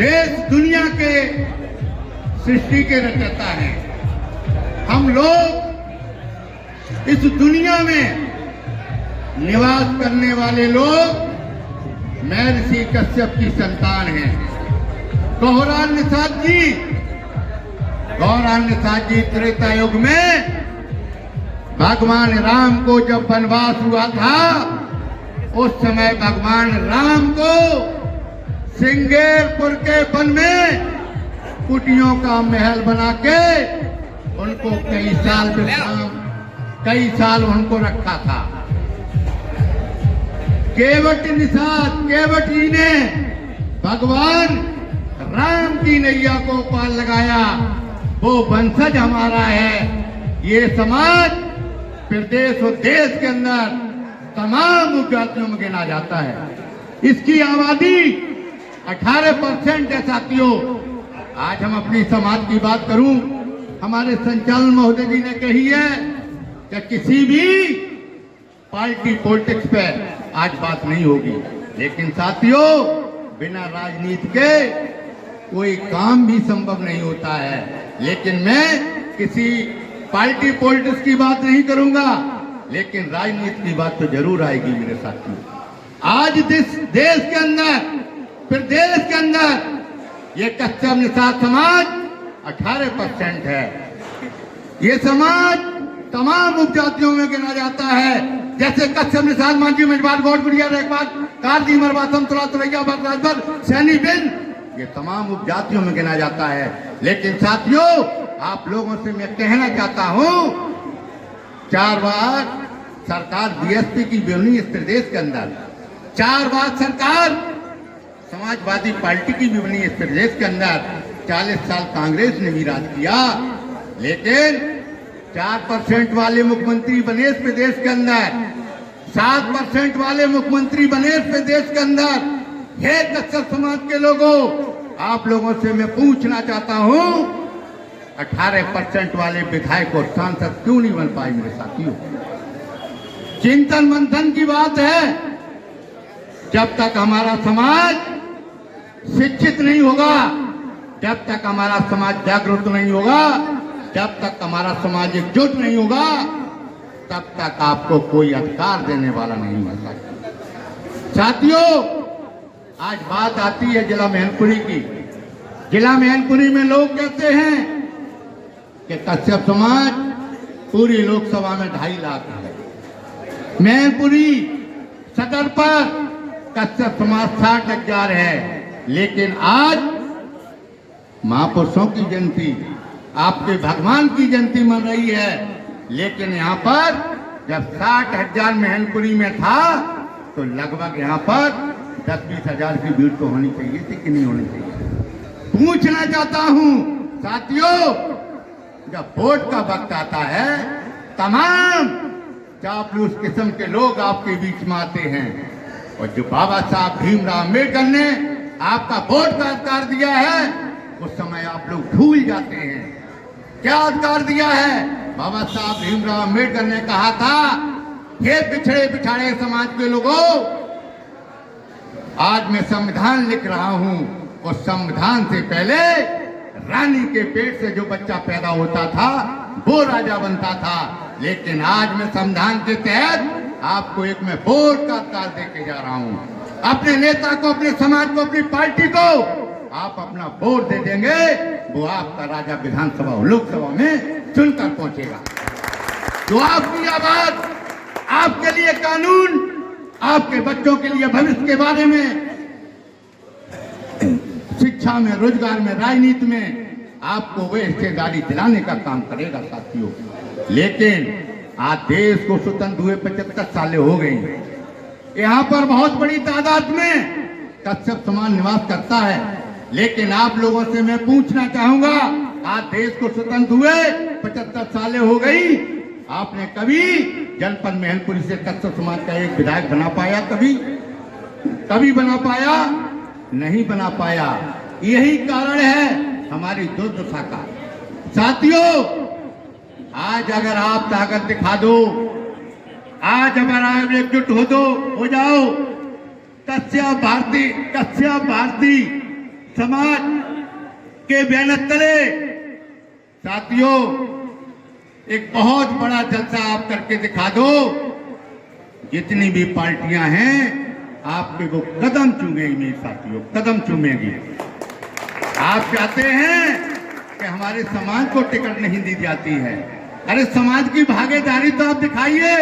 देश दुनिया के सृष्टि के रचयिता हैं। हम लोग इस दुनिया में निवास करने वाले लोग महर्षि कश्यप की संतान हैं। गौरान्यसाद जी त्रेता युग में भगवान राम को जब वनवास हुआ था, उस समय भगवान राम को श्रृंगेरपुर के वन में कुटियों का महल बना के उनको कई साल उनको रखा था। केवट जी ने भगवान राम की नैया को पार लगाया। वो वंशज हमारा है। ये समाज प्रदेश और देश के अंदर तमाम उपजातियों में गिना जाता है। इसकी आबादी 18% है। साथियों, आज हम अपनी समाज की बात करूं, हमारे संचालन महोदय जी ने कही है कि किसी भी पार्टी पॉलिटिक्स पे आज बात नहीं होगी, लेकिन साथियों बिना राजनीति के कोई काम भी संभव नहीं होता है। लेकिन मैं किसी पार्टी पॉलिटिक्स की बात नहीं करूंगा, लेकिन राजनीति की बात तो जरूर आएगी मेरे साथियों। आज देश के अंदर, प्रदेश के अंदर ये कश्यप निषाद समाज 18% है। ये समाज तमाम उपजातियों में गिना जाता है। जैसे कश्यप निषाद मांझी मजबार गौड़ गुड़िया रेखबाद कारदी मरवासम तुला तुरैया बरराजबर सैनी बिन, ये तमाम उपजातियों में गिना जाता है। लेकिन साथियों, आप लोगों से मैं कहना चाहता हूं, 4 बार सरकार बीएसपी की बनी इस प्रदेश के अंदर, 4 बार सरकार समाजवादी पार्टी की भी बनी इस प्रदेश के अंदर, 40 साल कांग्रेस ने भी राज किया, लेकिन 4% वाले मुख्यमंत्री बने इस प्रदेश के अंदर, 7% वाले मुख्यमंत्री बने इस प्रदेश के अंदर। हे कश्यप समाज के लोगों, आप लोगों से मैं पूछना चाहता हूं, 18% वाले विधायक और सांसद क्यों नहीं बन पाए मेरे साथियों? चिंतन मंथन की बात है। जब तक हमारा समाज शिक्षित नहीं होगा, जब तक हमारा समाज जागरूक नहीं होगा, जब तक हमारा समाज एकजुट नहीं होगा, तब तक आपको कोई अधिकार देने वाला नहीं हो सकता। साथियों, आज बात आती है जिला मैनपुरी की। जिला मैनपुरी में लोग कहते हैं कि कश्यप समाज पूरी लोकसभा में 2.5 लाख है। मैनपुरी सदर पर कश्यप समाज 60,000 है। लेकिन आज महापुरुषों की जयंती, आपके भगवान की जयंती मन रही है, लेकिन यहाँ पर जब 60,000 मैनपुरी में था तो लगभग यहाँ पर 10-20 हजार की भीड़ तो होनी चाहिए थी कि नहीं होनी चाहिए? पूछना चाहता हूँ साथियों, जब वोट का वक्त आता है, तमाम चापलूस किस्म के लोग आपके बीच में आते हैं, और जो बाबा साहब भीमराव अम्बेडकर ने आपका वोट का अधिकार दिया है, उस समय आप लोग भूल जाते हैं। क्या अधिकार दिया है? बाबा साहब भीमराव अम्बेडकर ने कहा था, हे पिछड़े पिछाड़े समाज के लोगों, आज मैं संविधान लिख रहा हूं, और संविधान से पहले रानी के पेट से जो बच्चा पैदा होता था वो राजा बनता था। लेकिन आज मैं संविधान के तहत आपको एक मैं वोट का अधिकार देके जा रहा हूं। अपने नेता को, अपने समाज को, अपनी पार्टी को आप अपना वोट दे देंगे, वो आपका राजा विधानसभा और लोकसभा में चुनकर पहुंचेगा। जो आपकी आवाज, आपके लिए कानून, आपके बच्चों के लिए भविष्य के बारे में, शिक्षा में, रोजगार में, राजनीति में आपको वो हिस्सेदारी दिलाने का काम करेगा साथियों। लेकिन आज देश को स्वतंत्र हुए 75 साल हो गई। यहाँ पर बहुत बड़ी तादाद में कश्यप समाज निवास करता है, लेकिन आप लोगों से मैं पूछना चाहूंगा, आज देश को स्वतंत्र हुए 75 साल हो गई, आपने कभी जनपद मैनपुरी से कश्यप समाज का एक विधायक बना पाया? कभी बना पाया? नहीं बना पाया। यही कारण है हमारी दुर्दशा का। साथियों, आज अगर आप ताकत दिखा दो, आज अगर आप एकजुट हो जाओ, कश्यप भारती समाज के बैनर तले साथियों एक बहुत बड़ा जलसा आप करके दिखा दो। जितनी भी पार्टियां हैं आपके वो कदम चूमेंगी मेरे साथियों, कदम चूमेंगी। आप चाहते हैं कि हमारे समाज को टिकट नहीं दी जाती है, अरे समाज की भागीदारी तो आप दिखाइए,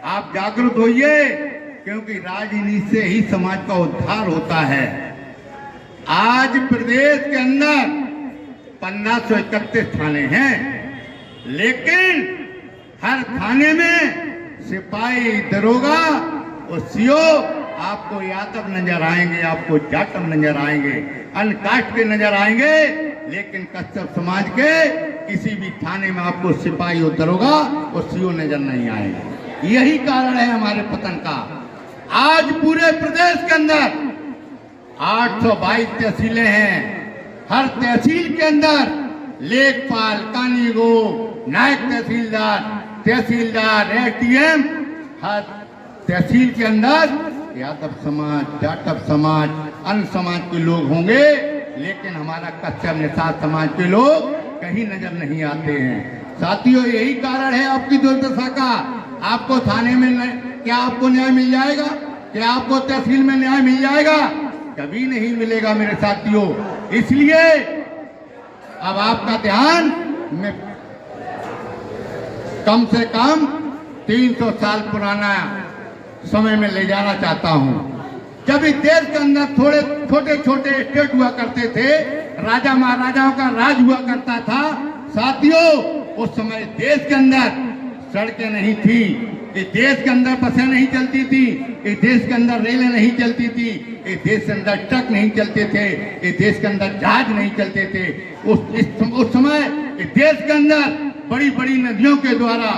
आप जागरूक होइए, क्योंकि राजनीति से ही समाज का उद्धार होता है। आज प्रदेश के अंदर 1531 थाने हैं, लेकिन हर थाने में सिपाही, दरोगा और सीओ आपको यादव नजर आएंगे, आपको जाटव नजर आएंगे, अन्य कास्ट के नजर आएंगे, लेकिन कच्छप समाज के किसी भी थाने में आपको सिपाही और दरोगा और सीओ नजर नहीं आएंगे। यही कारण है हमारे पतन का। आज पूरे प्रदेश के अंदर 822 तहसीलें हैं। हर तहसील के अंदर लेखपाल, कानूनगो, नायब तहसीलदार, एसडीएम, हर तहसील के अंदर यादव समाज, जाटव समाज, अन्य समाज के लोग होंगे, लेकिन हमारा कच्छप निषाद समाज के लोग कहीं नजर नहीं आते हैं। साथियों, यही कारण है आपकी दुर्दशा का। आपको थाने में क्या आपको न्याय मिल जाएगा? क्या आपको तहसील में न्याय मिल जाएगा? कभी नहीं मिलेगा मेरे साथियों। इसलिए अब आपका ध्यान मैं कम से कम 300 साल पुराना समय में ले जाना चाहता हूं। जब इस देश के अंदर थोड़े छोटे छोटे स्टेट हुआ करते थे, राजा महाराजाओं का राज हुआ करता था, साथियों उस समय देश के अंदर सड़कें नहीं थी, इस देश के अंदर बसें नहीं चलती थी, इस देश के अंदर रेलें नहीं चलती थी, इस देश के अंदर ट्रक नहीं चलते थे, इस देश के अंदर जहाज नहीं चलते थे। उस समय इस देश के अंदर बड़ी बड़ी नदियों के द्वारा,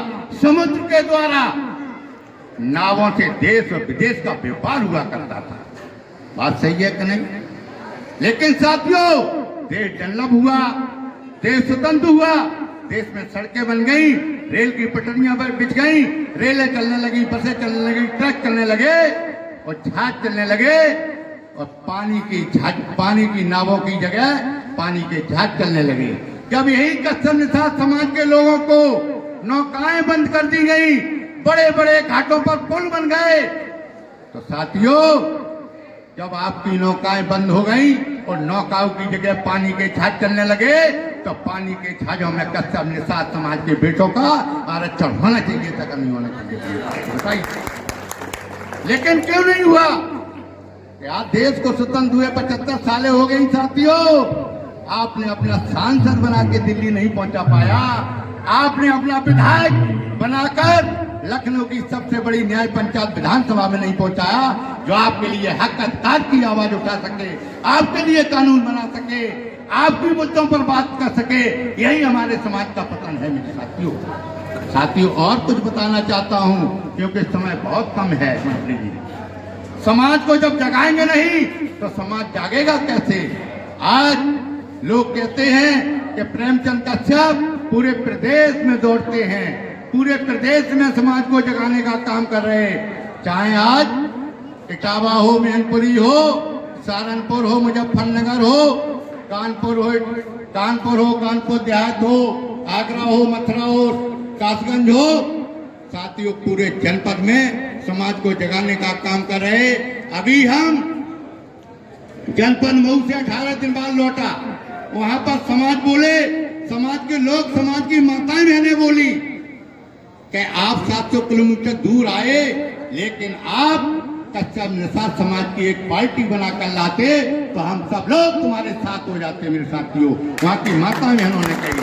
समुद्र के द्वारा नावों से देश और विदेश का व्यापार हुआ करता था। बात सही है कि नहीं? लेकिन साथियों, देश डेवलप हुआ, देश स्वतंत्र हुआ, देश में सड़कें बन गई, रेल की पटरियां बिछ गई, रेलें चलने लगी, बसें चलने लगी, ट्रक चलने लगे और जहाज चलने लगे, और पानी की नावों की जगह पानी के जहाज चलने लगे। जब यही कच्छप निषाद समाज के लोगों को नौकाएं बंद कर दी गई, बड़े बड़े घाटों पर पुल बन गए, तो साथियों जब आपकी नौकाएं बंद हो गई और नौकाओं की जगह पानी के जहाज चलने लगे, तो पानी के जहाजों में कच्छप निषाद समाज के बेटों का आरक्षण होना चाहिए था, नहीं होना चाहिए, बताइए। लेकिन क्यों नहीं हुआ? यार देश को स्वतंत्र हुए 75 सालें हो गई साथियों, आपने अपना सांसद बना के दिल्ली नहीं पहुंचा पाया, आपने अपना विधायक बनाकर लखनऊ की सबसे बड़ी न्याय पंचायत विधानसभा में नहीं पहुंचाया, जो आपके लिए हक अधिकार की आवाज उठा सके, आपके लिए कानून बना सके, आपके मुद्दों पर बात कर सके। यही हमारे समाज का पतन है मेरे साथियों। और कुछ बताना चाहता हूं, क्योंकि समय बहुत कम है मंत्री जी। समाज को जब जगाएंगे नहीं तो समाज जागेगा कैसे? आज लोग कहते हैं कि प्रेमचंद कच्छप पूरे प्रदेश में दौड़ते हैं, पूरे प्रदेश में समाज को जगाने का काम कर रहे हैं। चाहे आज इटावा हो, मैनपुरी हो, सहारनपुर हो, मुजफ्फरनगर हो, कानपुर कानपुर देहात हो, आगरा हो, मथुरा हो, कासगंज हो, साथियों पूरे जनपद में समाज को जगाने का काम कर रहे। अभी हम जनपद मऊ से 18 दिन बाद लौटा, वहां पर समाज बोले, समाज के लोग, समाज की माताएं बहनें बोली कि आप 700 किलोमीटर दूर आए, लेकिन आप कच्छप निषाद समाज की एक पार्टी बनाकर लाते तो हम सब लोग तुम्हारे साथ हो जाते। मेरे साथियों, वहाँ की माताएं बहनों ने कही।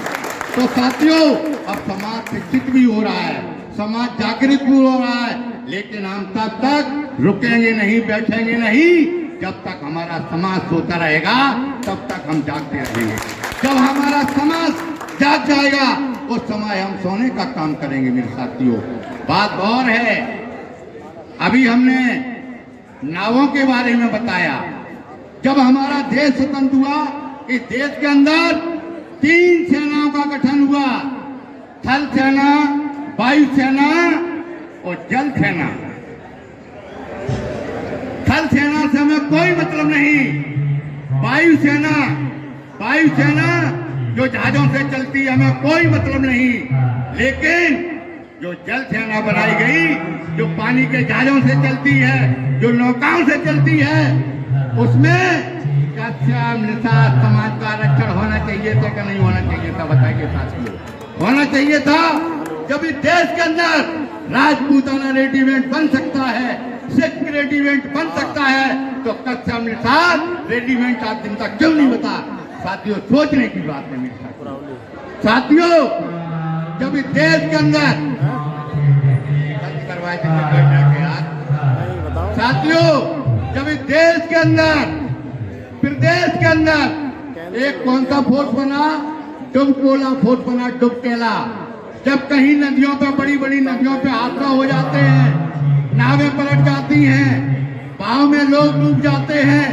तो साथियों, अब समाज शिक्षित भी हो रहा है, समाज जागृत भी हो रहा है, लेकिन हम तब तक रुकेंगे नहीं, बैठेंगे नहीं, जब तक हमारा समाज सोता रहेगा, तब तक हम जागते रहेंगे। जब हमारा समाज जाग जाएगा, उस समय हम सोने का काम करेंगे। मेरे साथियों, बात और है, अभी हमने नावों के बारे में बताया। जब हमारा देश स्वतंत्र हुआ, इस देश के अंदर 3 सेनाओं का गठन हुआ, थल सेना, वायु सेना और जल सेना। थल सेना से हमें कोई मतलब नहीं, वायुसेना जो जहाजों से चलती है हमें कोई मतलब नहीं, लेकिन जो जल सेना बनाई गई, जो पानी के जहाजों से चलती है, जो नौकाओं से चलती है, उसमें कश्यप निषाद समाज का आरक्षण होना चाहिए था कि नहीं होना चाहिए था? बताइए साथियों, होना चाहिए था। जब इस देश के अंदर राजपूताना रेजिमेंट बन सकता है, सिख रेजिमेंट बन सकता है, तो कश्यप निषाद रेजिमेंट आज दिन तक क्यों नहीं बता? साथियों, सोचने की बात है मेरे साथियों। जब इस देश के अंदर करवाए थे साथियों, जब इस देश के अंदर, प्रदेश के अंदर एक कौन सा फोर्स बना? डुबकोला फोर्स बना, डुबकेला। जब कहीं नदियों पे, बड़ी बड़ी नदियों पे हादसा हो जाते हैं, नावें पलट जाती हैं, भाव में लोग डूब जाते हैं,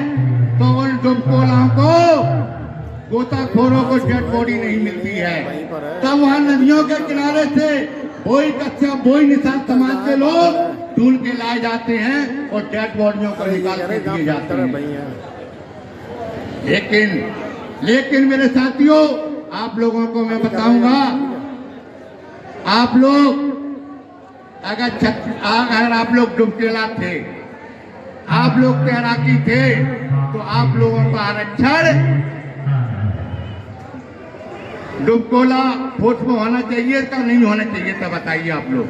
तो उन डुबकोलाओं को, गोताखोरों को डेड बॉडी नहीं मिलती है। तब वहां नदियों के किनारे से वही कश्यप, वही निषाद समाज के लोग ढूंढ के लाए जाते हैं और डेड बॉडियों को निकाल के दिए जाते हैं। लेकिन मेरे साथियों, आप लोगों को मैं बताऊंगा, आप लोग अगर आप लोग डुबकेला थे, आप लोग तैराकी थे, तो आप लोगों का आरक्षण डुबकोला फोर्स में होना चाहिए था, नहीं होना चाहिए था? बताइए आप लोग।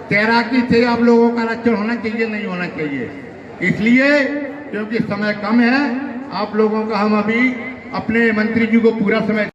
तैराकी थे, आप लोगों का आरक्षण होना चाहिए, नहीं होना चाहिए? इसलिए क्योंकि समय कम है, आप लोगों का हम अभी अपने मंत्री जी को पूरा समय